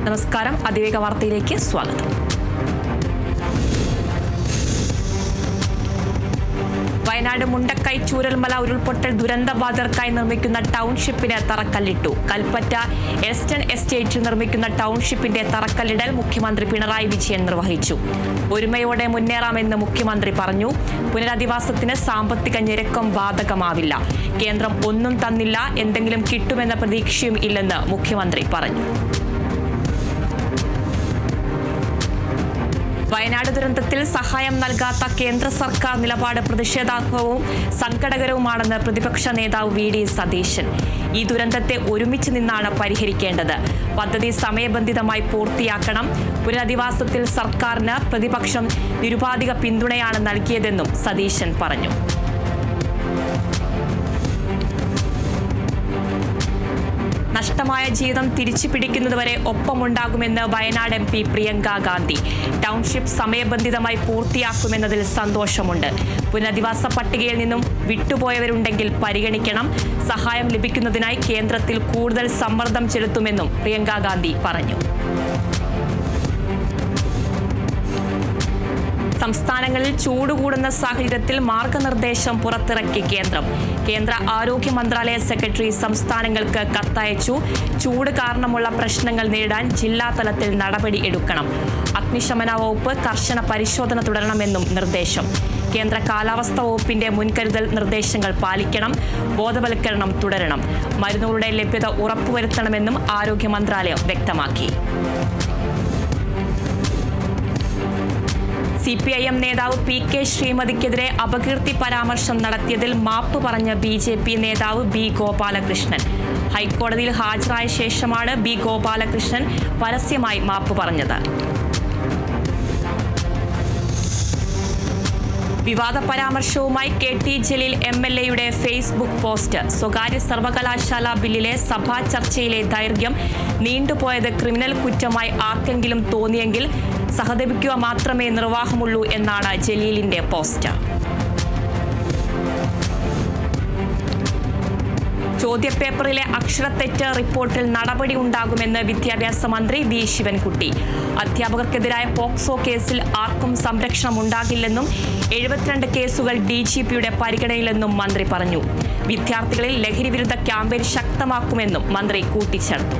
നമസ്കാരം. അതിവേഗ വാർത്തയിലേക്ക് സ്വാഗതം. വയനാട് മുണ്ടക്കൈ ചൂരൽമല ഉരുൾപൊട്ടൽ ദുരന്തബാധിതർക്കായി നിർമ്മിക്കുന്ന ടൗൺഷിപ്പിന് തറക്കല്ലിട്ടു. കൽപ്പറ്റ എസ്റ്റൺ എസ്റ്റേറ്റിൽ നിർമ്മിക്കുന്ന ടൗൺഷിപ്പിന്റെ തറക്കല്ലിടൽ മുഖ്യമന്ത്രി പിണറായി വിജയൻ നിർവഹിച്ചു. ഒരുമയോടെ മുന്നേറാമെന്ന് മുഖ്യമന്ത്രി പറഞ്ഞു. പുനരധിവാസത്തിന് സാമ്പത്തിക ഞെരുക്കം ബാധകമാവില്ല. കേന്ദ്രം ഒന്നും തന്നില്ല, എന്തെങ്കിലും കിട്ടുമെന്ന പ്രതീക്ഷയും ഇല്ലെന്ന് മുഖ്യമന്ത്രി പറഞ്ഞു. വയനാട് ദുരന്തത്തിൽ സഹായം നൽകാത്ത കേന്ദ്ര സർക്കാർ നിലപാട് പ്രതിഷേധാർഹവും സങ്കടകരവുമാണെന്ന് പ്രതിപക്ഷ നേതാവ് വി.ഡി. സതീശൻ. ഈ ദുരന്തത്തെ ഒരുമിച്ച് നിന്നാണ് പരിഹരിക്കേണ്ടത്. പദ്ധതി സമയബന്ധിതമായി പൂർത്തിയാക്കണം. പുനരധിവാസത്തിൽ സർക്കാരിന് പ്രതിപക്ഷം നിരുപാധിക പിന്തുണയാണ് നൽകിയതെന്നും സതീശൻ പറഞ്ഞു. നഷ്ടമായ ജീവിതം തിരിച്ചു പിടിക്കുന്നതുവരെ ഒപ്പമുണ്ടാകുമെന്ന് വയനാട് MP പ്രിയങ്ക ഗാന്ധി. ടൗൺഷിപ്പ് സമയബന്ധിതമായി പൂർത്തിയാക്കുമെന്നതിൽ സന്തോഷമുണ്ട്. പുനരധിവാസ പട്ടികയിൽ നിന്നും വിട്ടുപോയവരുണ്ടെങ്കിൽ പരിഗണിക്കണം. സഹായം ലഭിക്കുന്നതിനായി കേന്ദ്രത്തിൽ കൂടുതൽ സമ്മർദ്ദം ചെലുത്തുമെന്നും പ്രിയങ്ക ഗാന്ധി പറഞ്ഞു. സംസ്ഥാനങ്ങളിൽ ചൂട് കൂടുന്ന സാഹചര്യത്തിൽ മാർഗനിർദ്ദേശം പുറത്തിറക്കി കേന്ദ്രം. കേന്ദ്ര ആരോഗ്യ മന്ത്രാലയ സെക്രട്ടറി സംസ്ഥാനങ്ങൾക്ക് കത്തയച്ചു. ചൂട് കാരണമുള്ള പ്രശ്നങ്ങൾ നേരിടാൻ ജില്ലാ തലത്തിൽ നടപടി എടുക്കണം. അഗ്നിശമന വകുപ്പ് കർശന പരിശോധന തുടരണമെന്നും നിർദ്ദേശം. കേന്ദ്ര കാലാവസ്ഥാ വകുപ്പിന്റെ മുൻകരുതൽ നിർദ്ദേശങ്ങൾ പാലിക്കണം. ബോധവൽക്കരണം തുടരണം. മരുന്നുകളുടെ ലഭ്യത ഉറപ്പുവരുത്തണമെന്നും ആരോഗ്യ മന്ത്രാലയം വ്യക്തമാക്കി. CPIM നേതാവ് PK ശ്രീമതിക്കെതിരെ അപകീർത്തി പരാമർശം നടത്തിയതിൽ മാപ്പ് പറഞ്ഞ BJP നേതാവ് B. ഗോപാലകൃഷ്ണൻ. ഹൈക്കോടതിയിൽ ഹാജരായ ശേഷമാണ് B. ഗോപാലകൃഷ്ണൻ പരസ്യമായി മാപ്പ് പറഞ്ഞത്. വിവാദ പരാമർശവുമായി KT ജലീൽ MLA-യുടെ ഫേസ്ബുക്ക് പോസ്റ്റ്. സ്വകാര്യ സർവകലാശാല ബില്ലിലെ സഭാ ചർച്ചയിലെ ദൈർഘ്യം നീണ്ടുപോയത് ക്രിമിനൽ കുറ്റമായി ആർക്കെങ്കിലും തോന്നിയെങ്കിൽ സഹതപിക്കുക മാത്രമേ നിർവാഹമുള്ളൂ എന്നാണ് ജലീലിന്റെ പോസ്റ്റ്. ചോദ്യപേപ്പറിലെ അക്ഷരത്തെറ്റ് റിപ്പോർട്ടിൽ നടപടി ഉണ്ടാകുമെന്ന് വിദ്യാഭ്യാസ മന്ത്രി V. ശിവൻകുട്ടി. അധ്യാപകർക്കെതിരായ പോക്സോ കേസിൽ ആർക്കും സംരക്ഷണം ഉണ്ടാകില്ലെന്നും 72 കേസുകൾ DGP-യുടെ പരിഗണനയിലെന്നും മന്ത്രി പറഞ്ഞു. വിദ്യാർത്ഥികളിൽ ലഹരിവിരുദ്ധ ക്യാമ്പയിൻ ശക്തമാക്കുമെന്നും മന്ത്രി കൂട്ടിച്ചേർത്തു.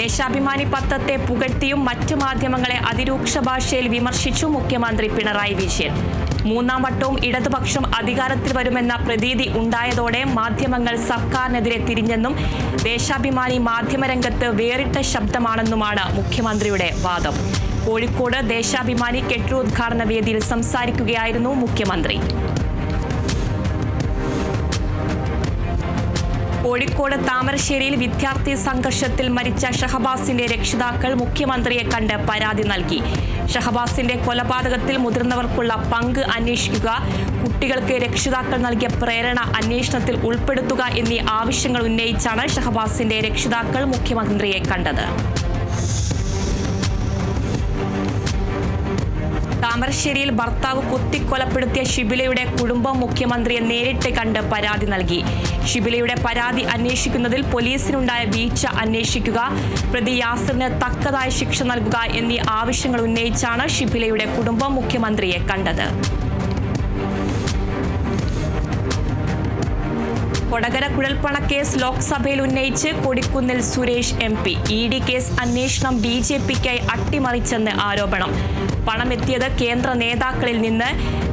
ദേശാഭിമാനി പത്രത്തെ പുകഴ്ത്തിയും മറ്റു മാധ്യമങ്ങളെ അതിരൂക്ഷ ഭാഷയിൽ വിമർശിച്ചു മുഖ്യമന്ത്രി പിണറായി വിജയൻ. മൂന്നാം വട്ടവും ഇടതുപക്ഷം അധികാരത്തിൽ വരുമെന്ന പ്രതീതി ഉണ്ടായതോടെ മാധ്യമങ്ങൾ സർക്കാരിനെതിരെ തിരിഞ്ഞെന്നും ദേശാഭിമാനി മാധ്യമരംഗത്ത് വേറിട്ട ശബ്ദമാണെന്നുമാണ് മുഖ്യമന്ത്രിയുടെ വാദം. കോഴിക്കോട് ദേശാഭിമാനി കെട്ടിടോദ്ഘാടന വേദിയിൽ സംസാരിക്കുകയായിരുന്നു മുഖ്യമന്ത്രി. കോഴിക്കോട് താമരശ്ശേരിയിൽ വിദ്യാർത്ഥി സംഘർഷത്തിൽ മരിച്ച ഷഹബാസിന്റെ രക്ഷിതാക്കൾ മുഖ്യമന്ത്രിയെ കണ്ട് പരാതി നൽകി. ഷഹബാസിന്റെ കൊലപാതകത്തിൽ മുതിർന്നവർക്കുള്ള പങ്ക് അന്വേഷിക്കുക, കുട്ടികൾക്ക് രക്ഷിതാക്കൾ നൽകിയ പ്രേരണ അന്വേഷണത്തിൽ ഉൾപ്പെടുത്തുക എന്നീ ആവശ്യങ്ങൾ ഉന്നയിച്ചാണ് ഷഹബാസിന്റെ രക്ഷിതാക്കൾ മുഖ്യമന്ത്രിയെ കണ്ടത്. താമരശ്ശേരിയിൽ ഭർത്താവ് കുത്തിക്കൊലപ്പെടുത്തിയ ഷിബിലയുടെ കുടുംബം മുഖ്യമന്ത്രിയെ നേരിട്ട് കണ്ട് പരാതി നൽകി. ഷിബിലയുടെ പരാതി അന്വേഷിക്കുന്നതിൽ പോലീസിനുണ്ടായ വീഴ്ച അന്വേഷിക്കുക, പ്രതി യാസിറിന് തക്കതായ ശിക്ഷ നൽകുക എന്നീ ആവശ്യങ്ങൾ ഉന്നയിച്ചാണ് ഷിബിലയുടെ കുടുംബം മുഖ്യമന്ത്രിയെ കണ്ടത്. കൊടകര കുഴൽപ്പണക്കേസ് ലോക്സഭയിൽ ഉന്നയിച്ച് Kodikunnil Suresh MP. ED case അന്വേഷണം BJP-ക്കായി അട്ടിമറിച്ചെന്ന് ആരോപണം. പണമെത്തിയത് കേന്ദ്ര നേതാക്കളിൽ നിന്ന്,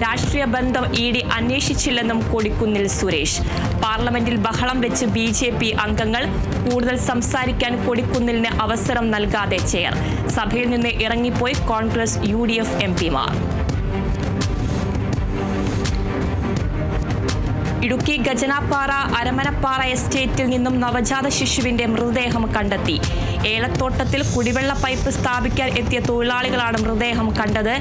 രാഷ്ട്രീയ ബന്ധം ED അന്വേഷിച്ചില്ലെന്നും കൊടിക്കുന്നിൽ സുരേഷ്. പാർലമെന്റിൽ ബഹളം വെച്ച് BJP അംഗങ്ങൾ. കൂടുതൽ സംസാരിക്കാൻ കൊടിക്കുന്നിലിന് അവസരം നൽകാതെ ചെയർ. സഭയിൽ നിന്ന് ഇറങ്ങിപ്പോയി കോൺഗ്രസ് UDF MP-മാർ. ഇടുക്കി ഗജനാപ്പാറ അരമനപ്പാറ എസ്റ്റേറ്റിൽ നിന്നും നവജാത ശിശുവിന്റെ മൃതദേഹം കണ്ടെത്തി. ഏലത്തോട്ടത്തിൽ കുടിവെള്ള പൈപ്പ് സ്ഥാപിക്കാൻ എത്തിയ തൊഴിലാളികളാണ് മൃതദേഹം കണ്ടത്.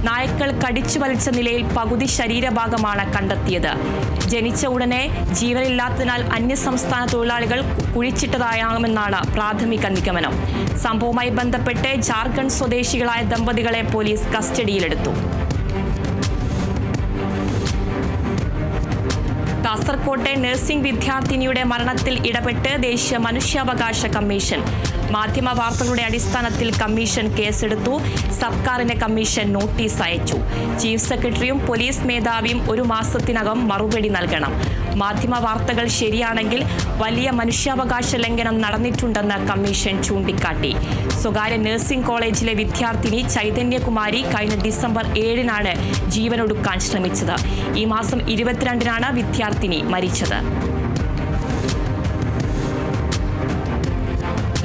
നായ്ക്കൾ കടിച്ചു വലിച്ച നിലയിൽ പകുതി ശരീരഭാഗമാണ് കണ്ടെത്തിയത്. ജനിച്ച ഉടനെ ജീവനില്ലാത്തതിനാൽ അന്യസംസ്ഥാന തൊഴിലാളികൾ കുഴിച്ചിട്ടതായാമെന്നാണ് പ്രാഥമിക നിഗമനം. സംഭവവുമായി ബന്ധപ്പെട്ട് ജാർഖണ്ഡ് സ്വദേശികളായ ദമ്പതികളെ പോലീസ് കസ്റ്റഡിയിലെടുത്തു. കാസർകോട്ടെ നഴ്സിംഗ് വിദ്യാർത്ഥിനിയുടെ മരണത്തിൽ ഇടപെട്ട് ദേശീയ മനുഷ്യാവകാശ കമ്മീഷൻ. മാധ്യമ വാർത്തകളുടെ അടിസ്ഥാനത്തിൽ കമ്മീഷൻ കേസെടുത്തു. സർക്കാരിന് കമ്മീഷൻ നോട്ടീസ് അയച്ചു. ചീഫ് സെക്രട്ടറിയും പോലീസ് മേധാവിയും 1 മാസത്തിനകം മറുപടി നൽകണം. മാധ്യമ വാർത്തകൾ ശരിയാണെങ്കിൽ വലിയ മനുഷ്യാവകാശ ലംഘനം നടന്നിട്ടുണ്ടെന്ന് കമ്മീഷൻ ചൂണ്ടിക്കാട്ടി. സ്വകാര്യ നഴ്സിംഗ് കോളേജിലെ വിദ്യാർത്ഥിനി ചൈതന്യകുമാരി കഴിഞ്ഞ ഡിസംബർ 7-നാണ് ജീവനൊടുക്കാൻ ശ്രമിച്ചത്. ഈ മാസം 22-നാണ് വിദ്യാർത്ഥിനി മരിച്ചത്.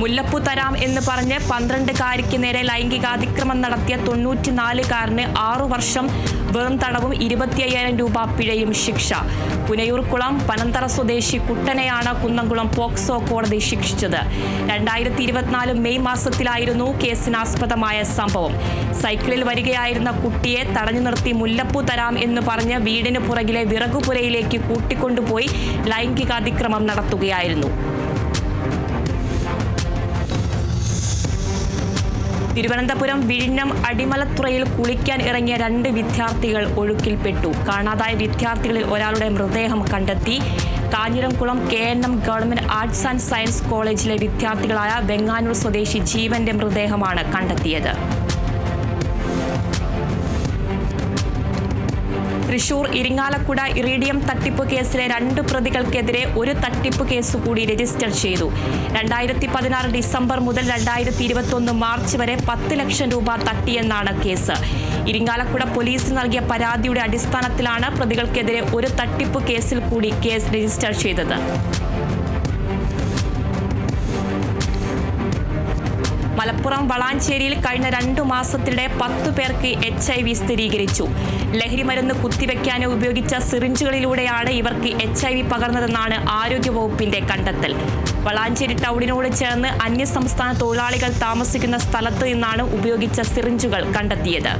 മുല്ലപ്പൂ തരാം എന്ന് പറഞ്ഞ് 12-കാരിക്ക് നേരെ ലൈംഗികാതിക്രമം നടത്തിയ 94-കാരന് 6 വർഷം വെറും തടവും 25,000 രൂപ പിഴയും ശിക്ഷ. പുനയൂർക്കുളം പനന്തറ സ്വദേശി കുട്ടനെയാണ് കുന്നംകുളം പോക്സോ കോടതി ശിക്ഷിച്ചത്. 2024 മെയ് മാസത്തിലായിരുന്നു കേസിനാസ്പദമായ സംഭവം. സൈക്കിളിൽ വരികയായിരുന്ന കുട്ടിയെ തടഞ്ഞു നിർത്തി മുല്ലപ്പൂ തരാം എന്ന് പറഞ്ഞ് വീടിന് പുറകിലെ വിറകുപുരയിലേക്ക് കൂട്ടിക്കൊണ്ടുപോയി ലൈംഗികാതിക്രമം നടത്തുകയായിരുന്നു. തിരുവനന്തപുരം വിഴിഞ്ഞം അടിമലത്തുറയിൽ കുളിക്കാൻ ഇറങ്ങിയ 2 വിദ്യാർത്ഥികൾ ഒഴുക്കിൽപ്പെട്ടു. കാണാതായ വിദ്യാർത്ഥികളിൽ ഒരാളുടെ മൃതദേഹം കണ്ടെത്തി. Kanjiramkulam KNM government arts and science കോളേജിലെ വിദ്യാർത്ഥികളായ വെങ്ങാനൂർ സ്വദേശി ജീവന്റെ മൃതദേഹമാണ് കണ്ടെത്തിയത്. തൃശൂർ ഇരിങ്ങാലക്കുട ഇറീഡിയം തട്ടിപ്പ് കേസിലെ 2 പ്രതികൾക്കെതിരെ ഒരു തട്ടിപ്പ് കേസ് കൂടി രജിസ്റ്റർ ചെയ്തു. 2016 ഡിസംബർ മുതൽ 2021 മാർച്ച് വരെ 10 ലക്ഷം രൂപ തട്ടിയെന്നാണ് കേസ്. ഇരിങ്ങാലക്കുട പോലീസിന് നൽകിയ പരാതിയുടെ അടിസ്ഥാനത്തിലാണ് പ്രതികൾക്കെതിരെ ഒരു തട്ടിപ്പ് കേസിൽ കൂടി കേസ് രജിസ്റ്റർ ചെയ്തത്. മലപ്പുറം വളാഞ്ചേരിയിൽ കഴിഞ്ഞ 2 മാസത്തിനിടെ 10 പേർക്ക് HIV സ്ഥിരീകരിച്ചു. ലഹരി മരുന്ന് കുത്തിവെക്കാൻ ഉപയോഗിച്ച സിറിഞ്ചുകളിലൂടെയാണ് ഇവർക്ക് HIV പകർന്നതെന്നാണ് ആരോഗ്യവകുപ്പിന്റെ കണ്ടെത്തൽ. വളാഞ്ചേരി ടൗണിനോട് ചേർന്ന് അന്യസംസ്ഥാന തൊഴിലാളികൾ താമസിക്കുന്ന സ്ഥലത്ത് നിന്നാണ് ഉപയോഗിച്ച സിറിഞ്ചുകൾ കണ്ടെത്തിയത്.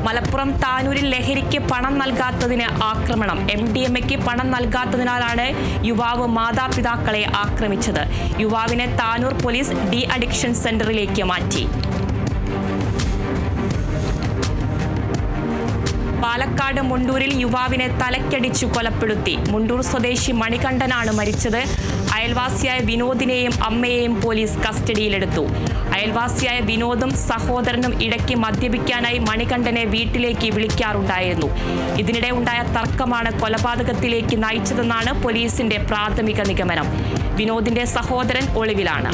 മലപ്പുറം താനൂരിൽ ലഹരിക്ക് പണം നൽകാത്തതിന് ആക്രമണം. MDMAക്ക് പണം നൽകാത്തതിനാലാണ് യുവാവ് മാതാപിതാക്കളെ ആക്രമിച്ചത്. യുവാവിനെ താനൂർ പോലീസ് ഡി അഡിക്ഷൻ സെന്ററിലേക്ക് മാറ്റി. പാലക്കാട് മുണ്ടൂരിൽ യുവാവിനെ തലക്കടിച്ചു കൊലപ്പെടുത്തി. മുണ്ടൂർ സ്വദേശി മണികണ്ഠനാണ് മരിച്ചത്. അയൽവാസിയായ വിനോദിനെയും അമ്മയെയും പോലീസ് കസ്റ്റഡിയിലെടുത്തു. അയൽവാസിയായ വിനോദും സഹോദരനും ഇടയ്ക്ക് മദ്യപിക്കാനായി മണികണ്ഠനെ വീട്ടിലേക്ക് വിളിക്കാറുണ്ടായിരുന്നു. ഇതിനിടെ ഉണ്ടായ തർക്കമാണ് കൊലപാതകത്തിലേക്ക് നയിച്ചതെന്നാണ് പോലീസിന്റെ പ്രാഥമിക നിഗമനം. വിനോദിന്റെ സഹോദരൻ ഒളിവിലാണ്.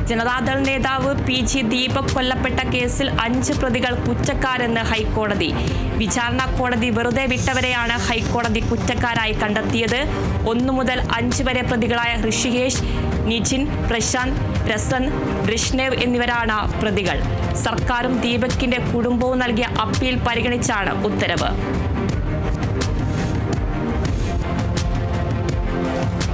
ജനതാദൾ നേതാവ് PG ദീപക് കൊല്ലപ്പെട്ട കേസിൽ 5 പ്രതികൾ കുറ്റക്കാരെന്ന് ഹൈക്കോടതി. വിചാരണ കോടതി വെറുതെ വിട്ടവരെയാണ് ഹൈക്കോടതി കുറ്റക്കാരായി കണ്ടെത്തിയത്. 1 മുതൽ 5 വരെ പ്രതികളായ ഋഷികേഷ്, നിജിൻ, പ്രശാന്ത്, രസൻ, ബ്രിഷ്നേവ് എന്നിവരാണ് പ്രതികൾ. സർക്കാരും ദീപകിന്റെ കുടുംബവും നൽകിയ അപ്പീൽ പരിഗണിച്ചാണ് ഉത്തരവ്.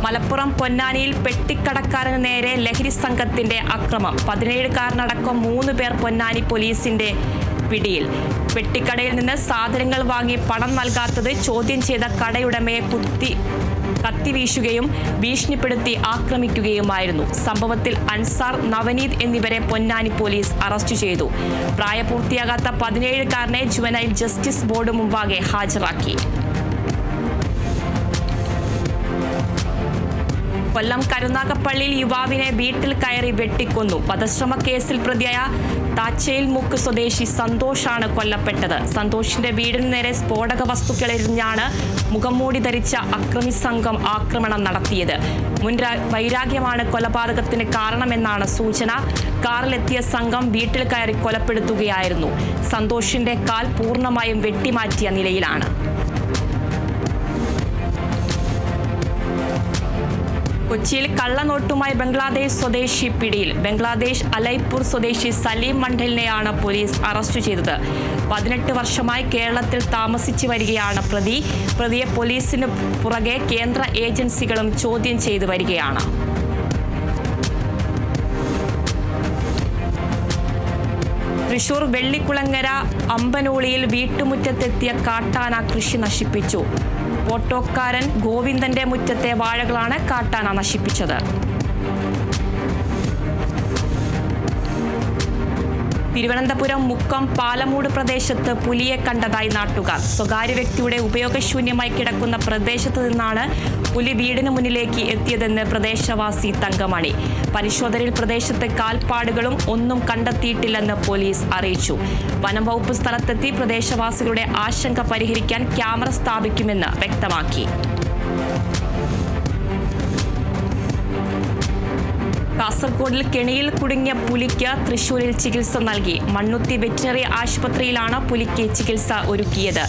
മലപ്പുറം പൊന്നാനിയിൽ പെട്ടിക്കടക്കാരന് നേരെ ലഹരി സംഘത്തിന്റെ അക്രമം. 17-കാരനടക്കം 3 പേർ പൊന്നാനി പോലീസിന്റെ പിടിയിൽ. പെട്ടിക്കടയിൽ നിന്ന് സാധനങ്ങൾ വാങ്ങി പണം നൽകാത്തത് ചോദ്യം ചെയ്ത കടയുടമയെ കത്തിവീശുകയും ഭീഷണിപ്പെടുത്തി ആക്രമിക്കുകയുമായിരുന്നു. സംഭവത്തിൽ അൻസാർ, നവനീത് എന്നിവരെ പൊന്നാനി പോലീസ് അറസ്റ്റ് ചെയ്തു. പ്രായപൂർത്തിയാകാത്ത 17-കാരനെ ജുവനൈൽ ജസ്റ്റിസ് ബോർഡ് മുമ്പാകെ ഹാജരാക്കി. കൊല്ലം കരുനാഗപ്പള്ളിയിൽ യുവാവിനെ വീട്ടിൽ കയറി വെട്ടിക്കൊന്നു. വധശ്രമ കേസിൽ പ്രതിയായ താച്ചയിൽ മുക്ക് സ്വദേശി സന്തോഷാണ് കൊല്ലപ്പെട്ടത്. സന്തോഷിന്റെ വീടിന് നേരെ സ്ഫോടക വസ്തുക്കളെറിഞ്ഞാണ് മുഖംമൂടി ധരിച്ച അക്രമി സംഘം ആക്രമണം നടത്തിയത്. മുൻ വൈരാഗ്യമാണ് കൊലപാതകത്തിന് കാരണമെന്നാണ് സൂചന. കാറിലെത്തിയ സംഘം വീട്ടിൽ കയറി കൊലപ്പെടുത്തുകയായിരുന്നു. സന്തോഷിന്റെ കാൽ പൂർണ്ണമായും വെട്ടിമാറ്റിയ നിലയിലാണ്. കൊച്ചിയിൽ കള്ളനോട്ടുമായി ബംഗ്ലാദേശ് സ്വദേശി പിടിയിൽ. ബംഗ്ലാദേശ് അലൈപൂർ സ്വദേശി സലീം മണ്ഡലിനെയാണ് പോലീസ് അറസ്റ്റ് ചെയ്തത്. 18 വർഷമായി കേരളത്തിൽ താമസിച്ചു വരികയാണ് പ്രതി. പ്രതിയെ പോലീസിന് പുറകെ കേന്ദ്ര ഏജൻസികളും ചോദ്യം ചെയ്തു വരികയാണ്. തൃശൂർ വെള്ളിക്കുളങ്ങര അമ്പനോളിയിൽ വീട്ടുമുറ്റത്തെത്തിയ കാട്ടാന കൃഷി നശിപ്പിച്ചു. ഓട്ടോക്കാരൻ ഗോവിന്ദന്റെ മുറ്റത്തെ വാഴകളാണ് കാട്ടാന നശിപ്പിച്ചത്. തിരുവനന്തപുരം മുക്കം പാലമൂട് പ്രദേശത്ത് പുലിയെ കണ്ടതായി നാട്ടുകാർ. സ്വകാര്യ വ്യക്തിയുടെ ഉപയോഗശൂന്യമായി കിടക്കുന്ന പ്രദേശത്ത് നിന്നാണ് പുലി വീടിന് മുന്നിലേക്ക് എത്തിയതെന്ന് പ്രദേശവാസി തങ്കമണി. പരിശോധനയിൽ പ്രദേശത്ത് കാൽപ്പാടുകളും ഒന്നും കണ്ടെത്തിയിട്ടില്ലെന്ന് പോലീസ് അറിയിച്ചു. വനം വകുപ്പ് സ്ഥലത്തെത്തി പ്രദേശവാസികളുടെ ആശങ്ക പരിഹരിക്കാൻ ക്യാമറ സ്ഥാപിക്കുമെന്ന് വ്യക്തമാക്കി. കാസർഗോഡിൽ കെണിയിൽ കുടുങ്ങിയ പുലിക്ക് തൃശൂരിൽ ചികിത്സ നൽകി. മണ്ണുത്തി വെറ്റിനറി ആശുപത്രിയിലാണ് പുലിക്ക് ചികിത്സ ഒരുക്കിയത്.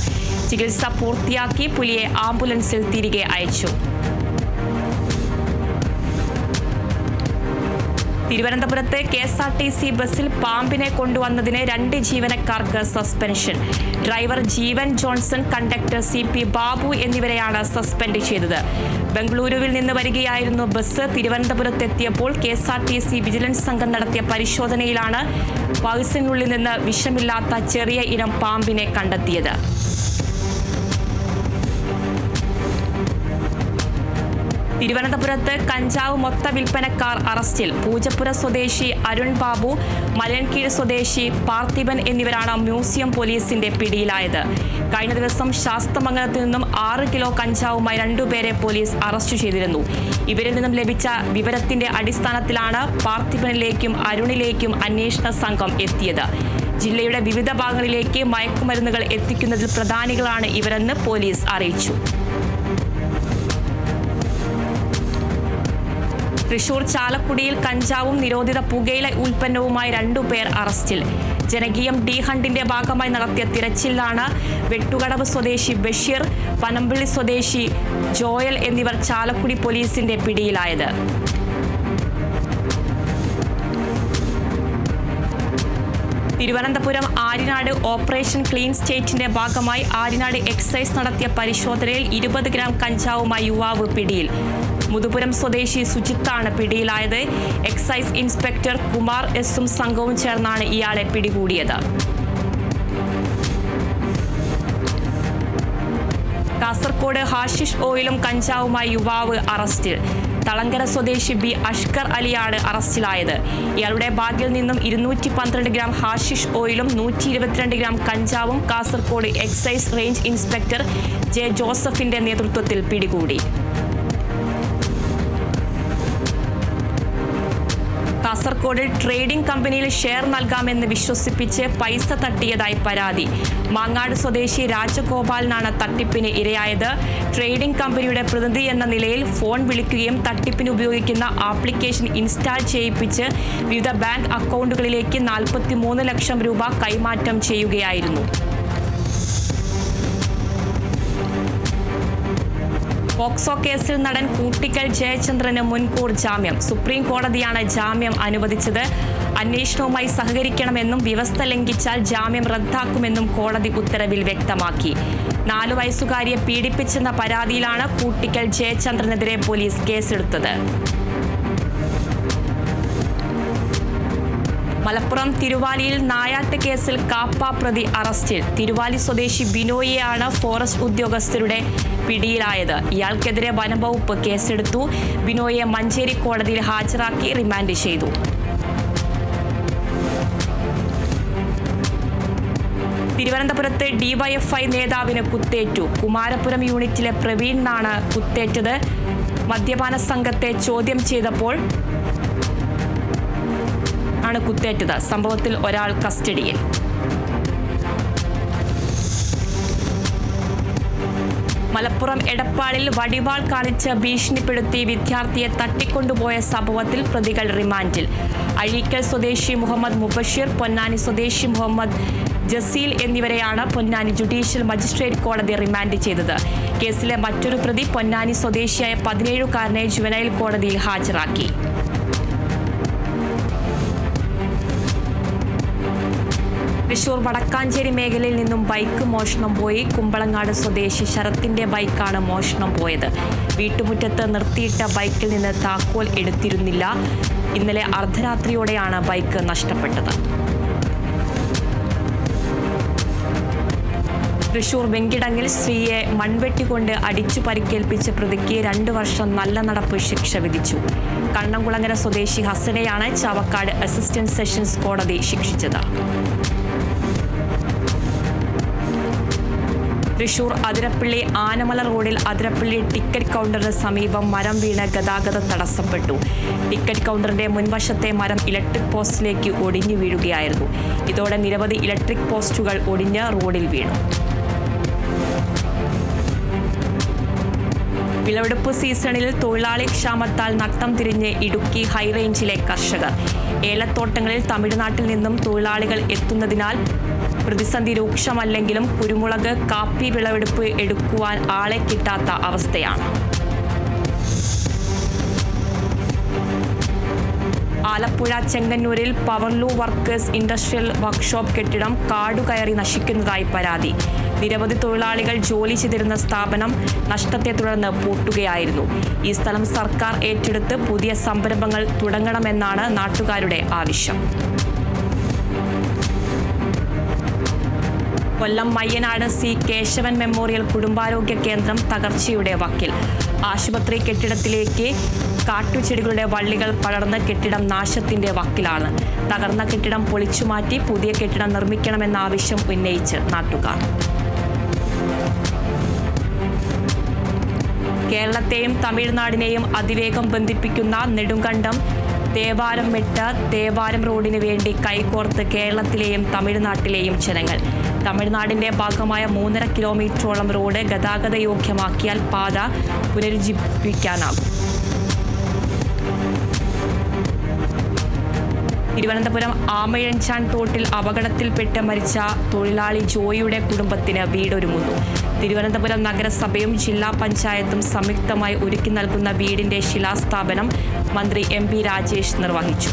ചികിത്സ പൂർത്തിയാക്കി പുലിയെ ആംബുലൻസിൽ തിരികെ അയച്ചു. തിരുവനന്തപുരത്ത് KSRTC ബസ്സിൽ പാമ്പിനെ കൊണ്ടുവന്നതിന് 2 ജീവനക്കാർക്ക് സസ്പെൻഷൻ. ഡ്രൈവർ ജീവൻ ജോൺസൺ, കണ്ടക്ടർ CP ബാബു എന്നിവരെയാണ് സസ്പെൻഡ് ചെയ്തത്. ബംഗളൂരുവിൽ നിന്ന് വരികയായിരുന്നു ബസ്. തിരുവനന്തപുരത്തെത്തിയപ്പോൾ KSRTC വിജിലൻസ് സംഘം നടത്തിയ പരിശോധനയിലാണ് ബസ്സിനുള്ളിൽ നിന്ന് വിഷമില്ലാത്ത ചെറിയ ഇനം പാമ്പിനെ കണ്ടെത്തിയത്. തിരുവനന്തപുരത്ത് കഞ്ചാവ് മൊത്ത വിൽപ്പനക്കാർ അറസ്റ്റിൽ. പൂജപ്പുര സ്വദേശി അരുൺ ബാബു, മലയൻകീഴ് സ്വദേശി പാർത്ഥിബൻ എന്നിവരാണ് മ്യൂസിയം പോലീസിന്റെ പിടിയിലായത്. കഴിഞ്ഞ ദിവസം ശാസ്തമംഗലത്തു നിന്നും 6 കിലോ കഞ്ചാവുമായി 2 പേരെ പോലീസ് അറസ്റ്റ് ചെയ്തിരുന്നു. ഇവരിൽ നിന്നും ലഭിച്ച വിവരത്തിന്റെ അടിസ്ഥാനത്തിലാണ് പാർത്ഥിബനിലേക്കും അരുണിലേക്കും അന്വേഷണ സംഘം എത്തിയത്. ജില്ലയുടെ വിവിധ ഭാഗങ്ങളിലേക്ക് മയക്കുമരുന്നുകൾ എത്തിക്കുന്നതിൽ പ്രധാനികളാണ് ഇവരെന്ന് പോലീസ് അറിയിച്ചു. തൃശൂർ ചാലക്കുടിയിൽ കഞ്ചാവും നിരോധിത പുകയില ഉൽപ്പന്നവുമായി 2 പേർ അറസ്റ്റിൽ. ജനകീയം ഡി ഹണ്ടിന്റെ ഭാഗമായി നടത്തിയ തിരച്ചിലാണ് വെട്ടുകടവ് സ്വദേശി ബഷീർ, പനമ്പിള്ളി സ്വദേശി ജോയൽ എന്നിവർ ചാലക്കുടി പോലീസിന്റെ പിടിയിലായത്. തിരുവനന്തപുരം ആര്യനാട് ഓപ്പറേഷൻ ക്ലീൻ സ്റ്റേറ്റിന്റെ ഭാഗമായി ആര്യനാട് എക്സൈസ് നടത്തിയ പരിശോധനയിൽ 20 ഗ്രാം കഞ്ചാവുമായി യുവാവ് പിടിയിൽ. മുതുപുരം സ്വദേശി സുജിത്താണ് പിടിയിലായത്. എക്സൈസ് ഇൻസ്പെക്ടർ കുമാർ എസും സംഘവും ചേർന്നാണ് ഇയാളെ പിടികൂടിയത്. കാസർഗോഡ് ഹാഷിഷ് ഓയിലും കഞ്ചാവുമായി യുവാവ് അറസ്റ്റിൽ. തളങ്കര സ്വദേശി ബി അഷ്കർ അലിയാണ് അറസ്റ്റിലായത്. ഇയാളുടെ ബാഗിൽ നിന്നും 212 ഗ്രാം ഹാഷിഷ് ഓയിലും 122 ഗ്രാം കഞ്ചാവും Kasaragod excise range inspector J ജോസഫിന്റെ നേതൃത്വത്തിൽ പിടികൂടി. കാസർഗോഡിൽ ട്രേഡിംഗ് കമ്പനിയിൽ ഷെയർ നൽകാമെന്ന് വിശ്വസിപ്പിച്ച് പൈസ തട്ടിയതായി പരാതി. മാങ്ങാട് സ്വദേശി രാജഗോപാലിനാണ് തട്ടിപ്പിന് ഇരയായത്. ട്രേഡിംഗ് കമ്പനിയുടെ പ്രതിനിധി എന്ന നിലയിൽ ഫോൺ വിളിക്കുകയും തട്ടിപ്പിന് ഉപയോഗിക്കുന്ന ആപ്ലിക്കേഷൻ ഇൻസ്റ്റാൾ ചെയ്യിപ്പിച്ച് വിവിധ ബാങ്ക് അക്കൗണ്ടുകളിലേക്ക് 43 ലക്ഷം രൂപ കൈമാറ്റം ചെയ്യുകയായിരുന്നു. പോക്സോ കേസിൽ നടൻ കൂട്ടിക്കൽ ജയചന്ദ്രന് മുൻകൂർ ജാമ്യം. സുപ്രീം കോടതിയാണ് ജാമ്യം അനുവദിച്ചത്. അന്വേഷണവുമായി സഹകരിക്കണമെന്നും വ്യവസ്ഥ ലംഘിച്ചാൽ ജാമ്യം റദ്ദാക്കുമെന്നും കോടതി ഉത്തരവിൽ വ്യക്തമാക്കി. 4 വയസ്സുകാരിയെ പീഡിപ്പിച്ചെന്ന പരാതിയിലാണ് കൂട്ടിക്കൽ ജയചന്ദ്രനെതിരെ പോലീസ് കേസെടുത്തത്. മലപ്പുറം തിരുവാലിയിൽ നായാട്ട് കേസിൽ കാപ്പ പ്രതി അറസ്റ്റിൽ. തിരുവാലി സ്വദേശി ബിനോയിയാണ് ഫോറസ്റ്റ് ഉദ്യോഗസ്ഥരുടെ പിടിയിലായത്. ഇയാൾക്കെതിരെ വനംവകുപ്പ് കേസെടുത്തു. ബിനോയിയെ മഞ്ചേരി കോടതിയിൽ ഹാജരാക്കി റിമാൻഡ് ചെയ്തു. തിരുവനന്തപുരത്ത് DYFI നേതാവിന് കുത്തേറ്റു. കുമാരപുരം യൂണിറ്റിലെ പ്രവീണിനാണ് കുത്തേറ്റത്. മദ്യപാന സംഘത്തെ ചോദ്യം ചെയ്തപ്പോൾ ആണ് കുത്തേറ്റത്. സംഭവത്തിൽ ഒരാൾ കസ്റ്റഡിയിൽ. മലപ്പുറം എടപ്പാളിൽ വടിവാൾ കാണിച്ച് ഭീഷണിപ്പെടുത്തി വിദ്യാർത്ഥിയെ തട്ടിക്കൊണ്ടുപോയ സംഭവത്തിൽ പ്രതികൾ റിമാൻഡിൽ. അഴീക്കൽ സ്വദേശി മുഹമ്മദ് മുബഷീർ, പൊന്നാനി സ്വദേശി മുഹമ്മദ് ജസീൽ എന്നിവരെയാണ് പൊന്നാനി ജുഡീഷ്യൽ മജിസ്ട്രേറ്റ് കോടതി റിമാൻഡ് ചെയ്തത്. കേസിലെ മറ്റൊരു പ്രതി പൊന്നാനി സ്വദേശിയായ 17-കാരനെ ജുവനൈൽ കോടതിയിൽ ഹാജരാക്കി. തൃശൂർ വടക്കാഞ്ചേരി മേഖലയിൽ നിന്നും ബൈക്ക് മോഷണം പോയി. കുമ്പളങ്ങാട് സ്വദേശി ശരത്തിന്റെ ബൈക്കാണ് മോഷണം പോയത്. വീട്ടുമുറ്റത്ത് നിർത്തിയിട്ട ബൈക്കിൽ നിന്ന് താക്കോൽ എടുത്തിരുന്നില്ല. ഇന്നലെ അർദ്ധരാത്രിയോടെയാണ് ബൈക്ക് നഷ്ടപ്പെട്ടത്. തൃശൂർ വെങ്കിടങ്ങിൽ സ്ത്രീയെ മൺവെട്ടിക്കൊണ്ട് അടിച്ചു പരിക്കേൽപ്പിച്ച പ്രതിക്ക് 2 വർഷം നല്ല നടപ്പ് ശിക്ഷ വിധിച്ചു. കണ്ണംകുളങ്ങര സ്വദേശി ഹസനെയാണ് ചാവക്കാട് അസിസ്റ്റന്റ് സെഷൻസ് കോടതി ശിക്ഷിച്ചത്. തൃശൂർ അതിരപ്പള്ളി ആനമല റോഡിൽ അതിരപ്പള്ളി ടിക്കറ്റ് കൗണ്ടറിന് സമീപം മരം വീണ് ഗതാഗതം തടസ്സപ്പെട്ടു. ടിക്കറ്റ് കൗണ്ടറിന്റെ മുൻവശത്തെ മരം ഇലക്ട്രിക് പോസ്റ്റിലേക്ക് ഒടിഞ്ഞു വീഴുകയായിരുന്നു. ഇതോടെ നിരവധി ഇലക്ട്രിക് പോസ്റ്റുകൾ ഒടിഞ്ഞ് റോഡിൽ വീണു. വിളവെടുപ്പ് സീസണിൽ തൊഴിലാളി ക്ഷാമത്താൽ നട്ടം തിരിഞ്ഞ് ഇടുക്കി ഹൈറേഞ്ചിലെ കർഷകർ. ഏലത്തോട്ടങ്ങളിൽ തമിഴ്നാട്ടിൽ നിന്നും തൊഴിലാളികൾ എത്തുന്നതിനാൽ പ്രതിസന്ധി രൂക്ഷമല്ലെങ്കിലും കുരുമുളക്, കാപ്പി വിളവെടുപ്പ് എടുക്കുവാൻ ആളെ കിട്ടാത്ത അവസ്ഥയാണ്. ആലപ്പുഴ ചെങ്ങന്നൂരിൽ പവർലൂ വർക്കേഴ്സ് ഇൻഡസ്ട്രിയൽ വർക്ക്ഷോപ്പ് കെട്ടിടം കാടുകയറി നശിക്കുന്നതായി പരാതി. നിരവധി തൊഴിലാളികൾ ജോലി ചെയ്തിരുന്ന സ്ഥാപനം നഷ്ടത്തെ തുടർന്ന് പൂട്ടുകയായിരുന്നു. ഈ സ്ഥലം സർക്കാർ ഏറ്റെടുത്ത് പുതിയ സംരംഭങ്ങൾ തുടങ്ങണമെന്നാണ് നാട്ടുകാരുടെ ആവശ്യം. കൊല്ലം മയ്യനാട് സി കേശവൻ മെമ്മോറിയൽ കുടുംബാരോഗ്യ കേന്ദ്രം തകർച്ചയുടെ വക്കിൽ. ആശുപത്രി കെട്ടിടത്തിലേക്ക് കാട്ടുചെടികളുടെ വള്ളികൾ പടർന്ന് കെട്ടിടം നാശത്തിന്റെ വക്കിലാണ്. തകർന്ന കെട്ടിടം പൊളിച്ചുമാറ്റി പുതിയ കെട്ടിടം നിർമ്മിക്കണമെന്ന ആവശ്യം ഉന്നയിച്ച് നാട്ടുകാർ. കേരളത്തെയും തമിഴ്നാടിനെയും അതിവേഗം ബന്ധിപ്പിക്കുന്ന നെടുങ്കണ്ടം തേവാരം മെട്ട് തേവാരം റോഡിന് വേണ്ടി കൈകോർത്ത് കേരളത്തിലെയും തമിഴ്നാട്ടിലെയും ജനങ്ങൾ. തമിഴ്നാടിന്റെ ഭാഗമായ 3.5 കിലോമീറ്ററോളം റോഡ് ഗതാഗത യോഗ്യമാക്കിയാൽ പാത പുനരുജ്ജീവിപ്പിക്കാനാകും. തിരുവനന്തപുരം ആമഴഞ്ചാൻ തോട്ടിൽ അപകടത്തിൽപ്പെട്ട് മരിച്ച തൊഴിലാളി ജോയിയുടെ കുടുംബത്തിന് വീടൊരുങ്ങുന്നു. തിരുവനന്തപുരം നഗരസഭയും ജില്ലാ പഞ്ചായത്തും സംയുക്തമായി ഒരുക്കി നൽകുന്ന വീടിന്റെ ശിലാസ്ഥാപനം മന്ത്രി MP രാജേഷ് നിർവഹിച്ചു.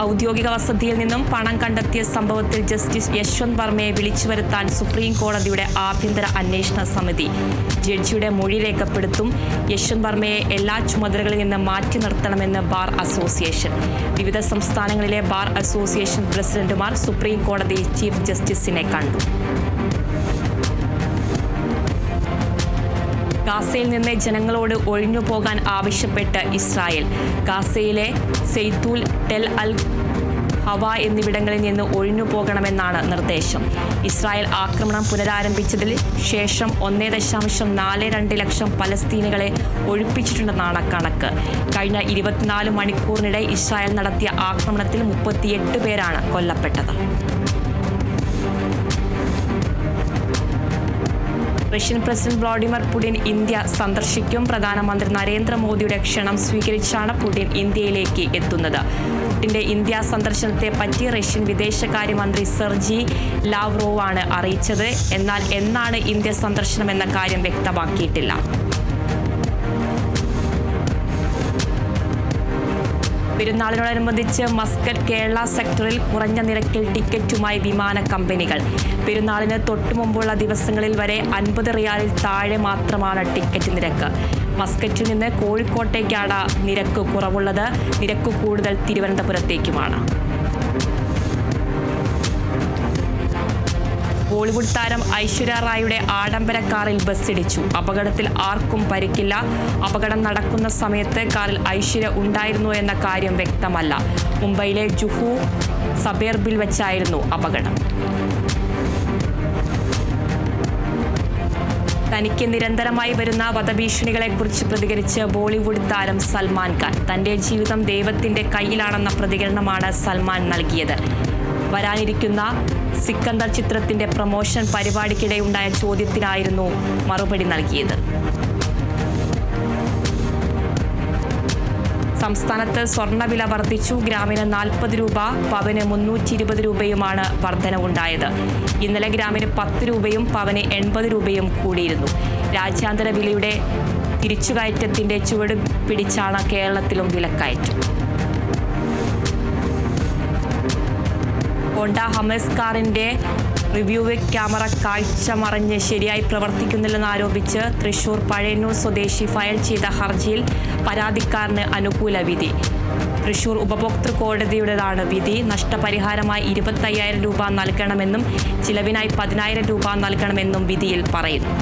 ഔദ്യോഗിക വസതിയിൽ നിന്നും പണം കണ്ടെത്തിയ സംഭവത്തിൽ ജസ്റ്റിസ് യശ്വന്ത് വർമ്മയെ വിളിച്ചു വരുത്താൻ സുപ്രീം കോടതിയുടെ ആഭ്യന്തര അന്വേഷണ സമിതി ജഡ്ജിയുടെ മൊഴി രേഖപ്പെടുത്തും. യശ്വന്ത് വർമ്മയെ എല്ലാ ചുമതലകളിൽ നിന്ന് മാറ്റി നിർത്തണമെന്ന് ബാർ അസോസിയേഷൻ. വിവിധ സംസ്ഥാനങ്ങളിലെ ബാർ അസോസിയേഷൻ പ്രസിഡന്റുമാർ സുപ്രീം കോടതി ചീഫ് ജസ്റ്റിസിനെ കണ്ടു. ഗാസയിൽ നിന്ന് ജനങ്ങളോട് ഒഴിഞ്ഞു പോകാൻ ആവശ്യപ്പെട്ട് ഇസ്രായേൽ. ഗാസയിലെ സെയ്തൂൽ, ടെൽ അൽ ഹവ എന്നിവിടങ്ങളിൽ നിന്ന് ഒഴിഞ്ഞു പോകണമെന്നാണ് നിർദ്ദേശം. ഇസ്രായേൽ ആക്രമണം പുനരാരംഭിച്ചതിൽ ശേഷം 1.42 ലക്ഷം പലസ്തീനികളെ ഒഴിപ്പിച്ചിട്ടുണ്ടെന്നാണ് കണക്ക്. കഴിഞ്ഞ 24 മണിക്കൂറിനിടെ ഇസ്രായേൽ നടത്തിയ ആക്രമണത്തിൽ 38 പേരാണ് കൊല്ലപ്പെട്ടത്. Russian president Vladimir Putin India സന്ദർശിക്കും. പ്രധാനമന്ത്രി നരേന്ദ്രമോദിയുടെ ക്ഷണം സ്വീകരിച്ചാണ് പുടിൻ ഇന്ത്യയിലേക്ക് എത്തുന്നത്. പുടിന്റെ ഇന്ത്യ സന്ദർശനത്തെ പറ്റി റഷ്യൻ വിദേശകാര്യമന്ത്രി സെർജി ലാവ്റോവ് ആണ് അറിയിച്ചത്. എന്നാൽ എന്നാണ് ഇന്ത്യ സന്ദർശനം എന്ന കാര്യം വ്യക്തമാക്കിയിട്ടില്ല. പെരുന്നാളിനോടനുബന്ധിച്ച് മസ്കറ്റ് കേരള സെക്ടറിൽ കുറഞ്ഞ നിരക്കിൽ ടിക്കറ്റുമായി വിമാന കമ്പനികൾ. പെരുന്നാളിന് തൊട്ടുമുമ്പുള്ള ദിവസങ്ങളിൽ വരെ 50 റിയാലിൽ താഴെ മാത്രമാണ് ടിക്കറ്റ് നിരക്ക്. മസ്കറ്റിൽ നിന്ന് കോഴിക്കോട്ടേക്കാണ് നിരക്ക് കുറവുള്ളത്. നിരക്ക് കൂടുതൽ തിരുവനന്തപുരത്തേക്കുമാണ്. ബോളിവുഡ് താരം ഐശ്വര്യ റായിയുടെ ആഡംബര കാറിൽ ബസ്സിടിച്ചു. അപകടത്തിൽ ആർക്കും പരിക്കില്ല. അപകടം നടക്കുന്ന സമയത്ത് കാറിൽ ഐശ്വര്യ ഉണ്ടായിരുന്നോ എന്ന കാര്യം വ്യക്തമല്ല. മുംബൈയിലെ ജുഹു സബേർബിൽ വെച്ചായിരുന്നു അപകടം. തനിക്ക് നിരന്തരമായി വരുന്ന വധഭീഷണികളെക്കുറിച്ച് പ്രതികരിച്ച് ബോളിവുഡ് താരം സൽമാൻ ഖാൻ. തന്റെ ജീവിതം ദൈവത്തിന്റെ കയ്യിലാണെന്ന പ്രതികരണമാണ് സൽമാൻ നൽകിയത്. വരാനിരിക്കുന്ന സിക്കന്ദർ ചിത്രത്തിന്റെ പ്രമോഷൻ പരിപാടിക്കിടെയുണ്ടായ ചോദ്യത്തിനായിരുന്നു മറുപടി നൽകിയത്. സംസ്ഥാനത്ത് സ്വർണ്ണവില വർദ്ധിച്ചു. ഗ്രാമിന് 40 രൂപ, പവന് 320 രൂപയുമാണ് വർധനവുണ്ടായത്. ഇന്നലെ ഗ്രാമിന് 10 രൂപയും പവന് 80 രൂപയും കൂടിയിരുന്നു. രാജ്യാന്തര വിലയുടെ തിരിച്ചുകയറ്റത്തിന്റെ ചുവട് പിടിച്ചാണ് കേരളത്തിലും വിലക്കയറ്റം. ഹോണ്ട ഹമേഴ്സ് കാറിന്റെ റിവ്യൂ ക്യാമറ കാഴ്ച മറിഞ്ഞ് ശരിയായി പ്രവർത്തിക്കുന്നില്ലെന്ന് ആരോപിച്ച് തൃശൂർ പഴയന്നൂർ സ്വദേശി ഫയൽ ചെയ്ത ഹർജിയിൽ പരാതിക്കാരന് അനുകൂല വിധി. തൃശൂർ ഉപഭോക്തൃ കോടതിയുടേതാണ് വിധി. നഷ്ടപരിഹാരമായി 25,000 രൂപ നൽകണമെന്നും ചിലവിനായി 10,000 രൂപ നൽകണമെന്നും വിധിയിൽ പറയുന്നു.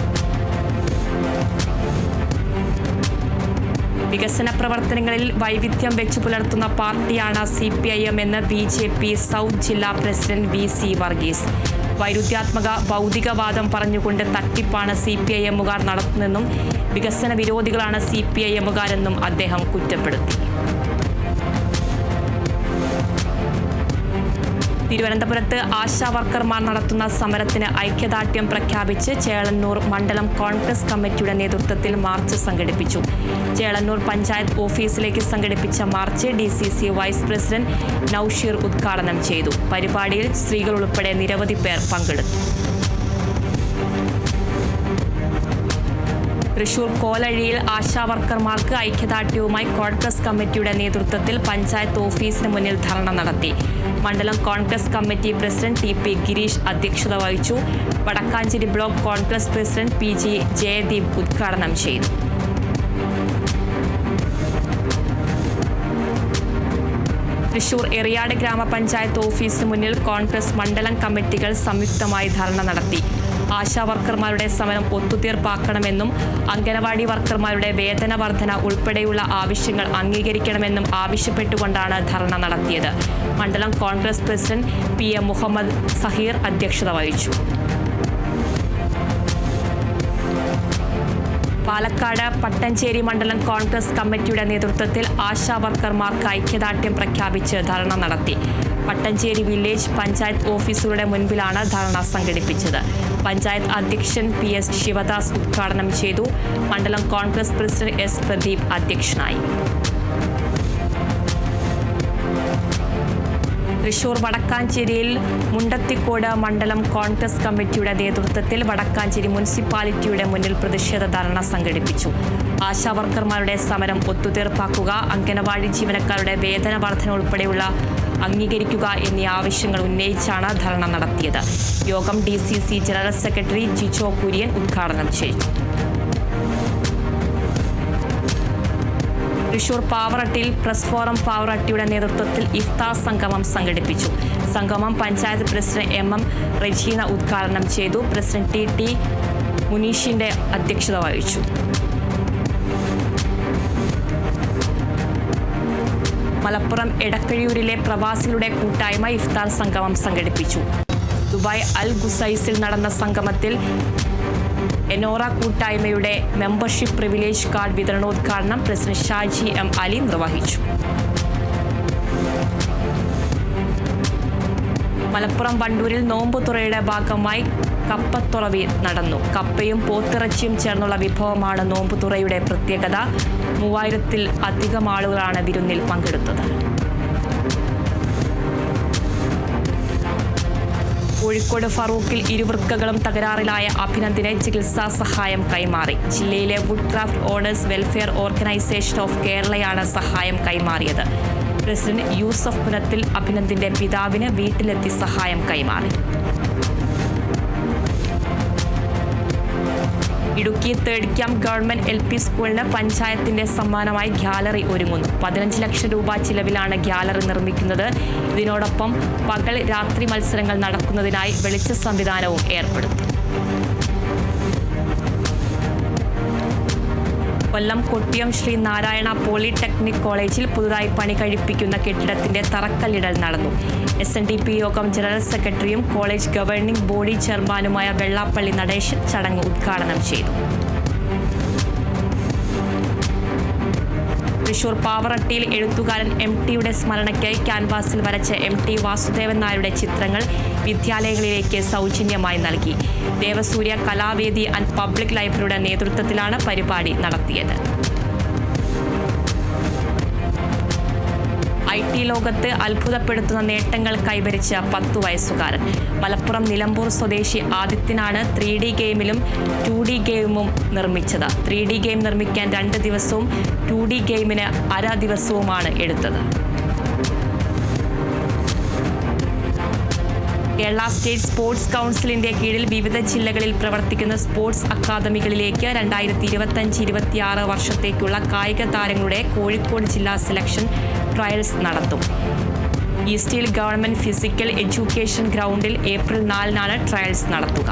വികസന പ്രവർത്തനങ്ങളിൽ വൈവിധ്യം വെച്ചു പുലർത്തുന്ന പാർട്ടിയാണ് CPIM എന്ന് BJP സൗത്ത് ജില്ലാ പ്രസിഡന്റ് VC വർഗീസ്. വൈരുദ്ധ്യാത്മക ഭൗതികവാദം പറഞ്ഞുകൊണ്ട് തട്ടിപ്പാണ് CPIMകാർ നടത്തുന്നതെന്നും വികസന വിരോധികളാണ് CPIMകാരെന്നും അദ്ദേഹം കുറ്റപ്പെടുത്തി. തിരുവനന്തപുരത്ത് ആശാ വർക്കർമാർ നടത്തുന്ന സമരത്തിന് ഐക്യദാർഢ്യം പ്രഖ്യാപിച്ച് ചേളന്നൂർ മണ്ഡലം കോൺഗ്രസ് കമ്മിറ്റിയുടെ നേതൃത്വത്തിൽ മാർച്ച് സംഘടിപ്പിച്ചു. ചേളന്നൂർ പഞ്ചായത്ത് ഓഫീസിലേക്ക് സംഘടിപ്പിച്ച march DCC vice president Nousheer ഉദ്ഘാടനം ചെയ്തു. പരിപാടിയിൽ സ്ത്രീകൾ ഉൾപ്പെടെ നിരവധി പേർ പങ്കെടുത്തു. തൃശൂർ കോലഴിയിൽ ആശാ വർക്കർമാർക്ക് ഐക്യദാർഢ്യവുമായി കോൺഗ്രസ് കമ്മിറ്റിയുടെ നേതൃത്വത്തിൽ പഞ്ചായത്ത് ഓഫീസിന് മുന്നിൽ ധർണ നടത്തി. മണ്ഡലം Congress committee president TP Gireesh അധ്യക്ഷത വഹിച്ചു. Vadakkanchery block Congress president PG Jayadeep ഉദ്ഘാടനം ചെയ്തു. തൃശൂർ എറിയാട് ഗ്രാമപഞ്ചായത്ത് ഓഫീസിന് മുന്നിൽ കോൺഗ്രസ് മണ്ഡലം കമ്മിറ്റികൾ സംയുക്തമായി ധർണ നടത്തി. ആശാ വർക്കർമാരുടെ സമരം ഒത്തുതീർപ്പാക്കണമെന്നും അംഗനവാടി വർക്കർമാരുടെ വേതന വർധന ഉൾപ്പെടെയുള്ള ആവശ്യങ്ങൾ അംഗീകരിക്കണമെന്നും ആവശ്യപ്പെട്ടുകൊണ്ടാണ് ധർണ നടത്തിയത്. മണ്ഡലം കോൺഗ്രസ് പ്രസിഡന്റ് PM മുഹമ്മദ് സഹീർ അധ്യക്ഷത വഹിച്ചു. പാലക്കാട് പട്ടഞ്ചേരി മണ്ഡലം കോൺഗ്രസ് കമ്മിറ്റിയുടെ നേതൃത്വത്തിൽ ആശാ വർക്കർമാർക്ക് ഐക്യദാർഢ്യം പ്രഖ്യാപിച്ച് ധർണ നടത്തി. പട്ടഞ്ചേരി വില്ലേജ് പഞ്ചായത്ത് ഓഫീസുകളുടെ മുൻപിലാണ് ധർണ സംഘടിപ്പിച്ചത്. പഞ്ചായത്ത് അധ്യക്ഷൻ PS ശിവദാസ് ഉദ്ഘാടനം ചെയ്തു. മണ്ഡലം കോൺഗ്രസ് പ്രസിഡന്റ് S പ്രദീപ് അധ്യക്ഷനായി. തൃശൂർ വടക്കാഞ്ചേരിയിൽ മുണ്ടത്തിക്കോട് മണ്ഡലം കോൺഗ്രസ് കമ്മിറ്റിയുടെ നേതൃത്വത്തിൽ വടക്കാഞ്ചേരി മുനിസിപ്പാലിറ്റിയുടെ മുന്നിൽ പ്രതിഷേധ ധർണ സംഘടിപ്പിച്ചു. ആശാ വർക്കർമാരുടെ സമരം ഒത്തുതീർപ്പാക്കുക, അംഗനവാടി ജീവനക്കാരുടെ വേതന വർധന ഉൾപ്പെടെയുള്ള അംഗീകരിക്കുക എന്നീ ആവശ്യങ്ങൾ ഉന്നയിച്ചാണ് ധർണ നടത്തിയത്. യോഗം DCC general secretary Jijo Kurian ഉദ്ഘാടനം ചെയ്തു. തൃശൂർ പാവറട്ടിയിൽ പ്രസ് ഫോറം പാവറട്ടിയുടെ നേതൃത്വത്തിൽ ഇഫ്താർ സംഗമം സംഘടിപ്പിച്ചു. സംഗമം പഞ്ചായത്ത് പ്രസിഡന്റ് MM റെജീന ഉദ്ഘാടനം ചെയ്തു. പ്രസിഡന്റ് TT മുനീഷിന്റെ അധ്യക്ഷത വഹിച്ചു. മലപ്പുറം എടക്കഴിയൂരിലെ പ്രവാസികളുടെ കൂട്ടായ്മ ഇഫ്താർ സംഗമം സംഘടിപ്പിച്ചു. ദുബായ് അൽ ഗുസൈസിൽ നടന്ന സംഗമത്തിൽ എനോറ കൂട്ടായ്മയുടെ മെമ്പർഷിപ്പ് പ്രിവിലേജ് കാർഡ് വിതരണോദ്ഘാടനം പ്രസിഡന്റ് ഷാജി M അലി നിർവഹിച്ചു. മലപ്പുറം വണ്ടൂരിൽ നോമ്പുതുറയുടെ ഭാഗമായി കപ്പത്തുറവി നടന്നു. കപ്പയും പോത്തിറച്ചിയും ചേർന്നുള്ള വിഭവമാണ് നോമ്പുതുറയുടെ പ്രത്യേകത. 3000-ൽ അധികം ആളുകളാണ് വിരുന്നിൽ പങ്കെടുത്തത്. കോഴിക്കോട് ഫറൂഖിൽ ഇരുവൃക്കകളും തകരാറിലായ അഭിനന്ദിന് ചികിത്സാ സഹായം കൈമാറി. ജില്ലയിലെ wood craft owners welfare organization of കേരളയാണ് സഹായം കൈമാറിയത്. പ്രസിഡന്റ് യൂസഫ് പുനത്തിൽ അഭിനന്ദിന്റെ പിതാവിന് വീട്ടിലെത്തി സഹായം കൈമാറി. ഇടുക്കി തേടിക്കാം ഗവൺമെന്റ് LP സ്കൂളിന് പഞ്ചായത്തിന്റെ സമ്മാനമായി ഗ്യാലറി ഒരുങ്ങുന്നു. 15 ലക്ഷം രൂപ ചിലവിലാണ് ഗ്യാലറി നിർമ്മിക്കുന്നത്. ഇതിനോടൊപ്പം പകൽ രാത്രി മത്സരങ്ങൾ നടക്കുന്നതിനായി വെളിച്ച സംവിധാനവും ഏർപ്പെടുത്തും. കൊല്ലം കൊട്ടിയം ശ്രീ നാരായണ പോളിടെക്നിക് കോളേജിൽ പുതുതായി പണി കഴിപ്പിക്കുന്ന കെട്ടിടത്തിന്റെ തറക്കല്ലിടൽ നടന്നു. SNDP യോഗം ജനറൽ സെക്രട്ടറിയും കോളേജ് ഗവേണിംഗ് ബോഡി ചെയർമാനുമായ വെള്ളാപ്പള്ളി നടേശൻ ചടങ്ങ് ഉദ്ഘാടനം ചെയ്തു. തൃശൂർ പാവറട്ടിയിൽ എഴുത്തുകാരൻ MTയുടെ സ്മരണയ്ക്കായി ക്യാൻവാസിൽ വരച്ച MT വാസുദേവൻ നായരുടെ ചിത്രങ്ങൾ വിദ്യാലയങ്ങളിലേക്ക് സൗജന്യമായി നൽകി. ദേവസൂര്യ കലാവേദി ആൻഡ് പബ്ലിക് ലൈബ്രറിയുടെ നേതൃത്വത്തിലാണ് പരിപാടി നടത്തിയത്. IT ലോകത്ത് അത്ഭുതപ്പെടുത്തുന്ന നേട്ടങ്ങൾ കൈവരിച്ച 10 വയസ്സുകാരൻ. മലപ്പുറം നിലമ്പൂർ സ്വദേശി ആദിത്യനാണ് 3D ഗെയിമിലും 2D ഗെയിമും നിർമ്മിച്ചത്. 3D ഗെയിം നിർമ്മിക്കാൻ 2 ദിവസവും 2D ഗെയിമിന് അര ദിവസവുമാണ് എടുത്തത്. കേരള സ്റ്റേറ്റ് സ്പോർട്സ് കൗൺസിലിന്റെ കീഴിൽ വിവിധ ജില്ലകളിൽ പ്രവർത്തിക്കുന്ന സ്പോർട്സ് അക്കാദമികളിലേക്ക് 2025-26 വർഷത്തേക്കുള്ള കായിക താരങ്ങളുടെ കോഴിക്കോട് ജില്ലാ സെലക്ഷൻ ട്രയൽസ് നടത്തും. ഈസ്റ്റിൽ ഗവൺമെന്റ് ഫിസിക്കൽ എഡ്യൂക്കേഷൻ ഗ്രൗണ്ടിൽ ഏപ്രിൽ 4-നാണ് ട്രയൽസ് നടത്തുക.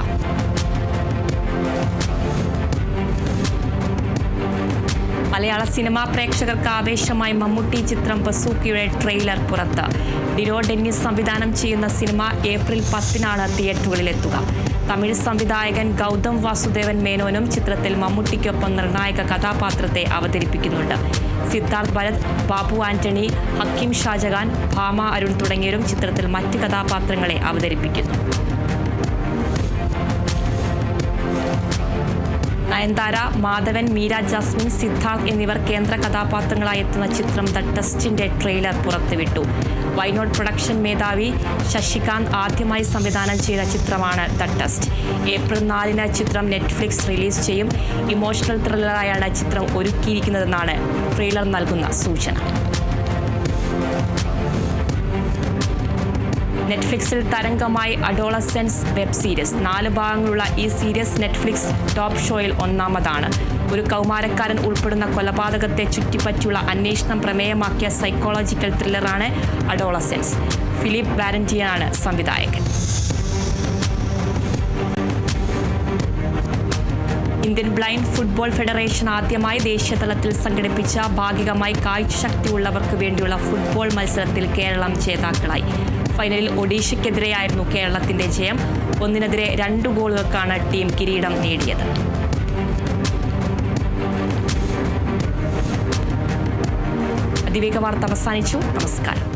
മലയാള സിനിമാ പ്രേക്ഷകർക്ക് ആവേശമായി മമ്മൂട്ടി ചിത്രം ബസൂക്കയുടെ ട്രെയിലർ പുറത്ത്. ഡിനോ ഡെന്നിസ് സംവിധാനം ചെയ്യുന്ന സിനിമ ഏപ്രിൽ 10-നാണ് തിയേറ്ററുകളിലെത്തുക. തമിഴ് സംവിധായകൻ ഗൗതം വാസുദേവൻ മേനോനും ചിത്രത്തിൽ മമ്മൂട്ടിക്കൊപ്പം നിർണായക കഥാപാത്രത്തെ അവതരിപ്പിക്കുന്നുണ്ട്. സിദ്ധാർത്ഥ് ഭരത്, ബാബു ആന്റണി, ഹക്കീം ഷാജഹാൻ, ഭാമ അരുൺ തുടങ്ങിയവരും ചിത്രത്തിൽ മറ്റ് കഥാപാത്രങ്ങളെ അവതരിപ്പിക്കുന്നു. നയൻതാര, മാധവൻ, മീര ജാസ്മിൻ, സിദ്ധാർത്ഥ് എന്നിവർ കേന്ദ്ര കഥാപാത്രങ്ങളായി എത്തുന്ന ചിത്രം ദ ടെസ്റ്റിന്റെ ട്രെയിലർ പുറത്തുവിട്ടു. വൈനോട് പ്രൊഡക്ഷൻ മേധാവി ശശികാന്ത് ആദ്യമായി സംവിധാനം ചെയ്ത ചിത്രമാണ് ദ ടെസ്റ്റ്. ഏപ്രിൽ 4-ന് ചിത്രം നെറ്റ്ഫ്ലിക്സ് റിലീസ് ചെയ്യും. ഇമോഷണൽ ത്രില്ലറായാണ് ചിത്രം ഒരുക്കിയിരിക്കുന്നതെന്നാണ് ട്രെയിലർ നൽകുന്ന സൂചന. നെറ്റ്ഫ്ലിക്സിൽ തരംഗമായി അഡോളസെൻസ് വെബ് സീരീസ്. 4 ഭാഗങ്ങളുള്ള ഈ സീരീസ് നെറ്റ്ഫ്ലിക്സ് ടോപ്പ് ഷോയിൽ ഒന്നാമതാണ്. ഒരു കൗമാരക്കാരൻ ഉൾപ്പെടുന്ന കൊലപാതകത്തെ ചുറ്റിപ്പറ്റിയുള്ള അന്വേഷണം പ്രമേയമാക്കിയ സൈക്കോളജിക്കൽ ത്രില്ലറാണ് അഡോളസെൻസ്. ഫിലിപ്പ് വാലന്റിയനാണ് സംവിധായകൻ. ഇന്ത്യൻ ബ്ലൈൻഡ് ഫുട്ബോൾ ഫെഡറേഷൻ ആദ്യമായി ദേശീയതലത്തിൽ സംഘടിപ്പിച്ച ഭാഗികമായി കാഴ്ചശക്തിയുള്ളവർക്ക് വേണ്ടിയുള്ള ഫുട്ബോൾ മത്സരത്തിൽ കേരളം ജേതാക്കളായി. ഫൈനലിൽ ഒഡീഷയ്ക്കെതിരെയായിരുന്നു കേരളത്തിന്റെ ജയം. 1-2 ഗോളുകൾക്കാണ് ടീം കിരീടം നേടിയത്. അതിവേഗ വാർത്ത അവസാനിച്ചു. നമസ്കാരം.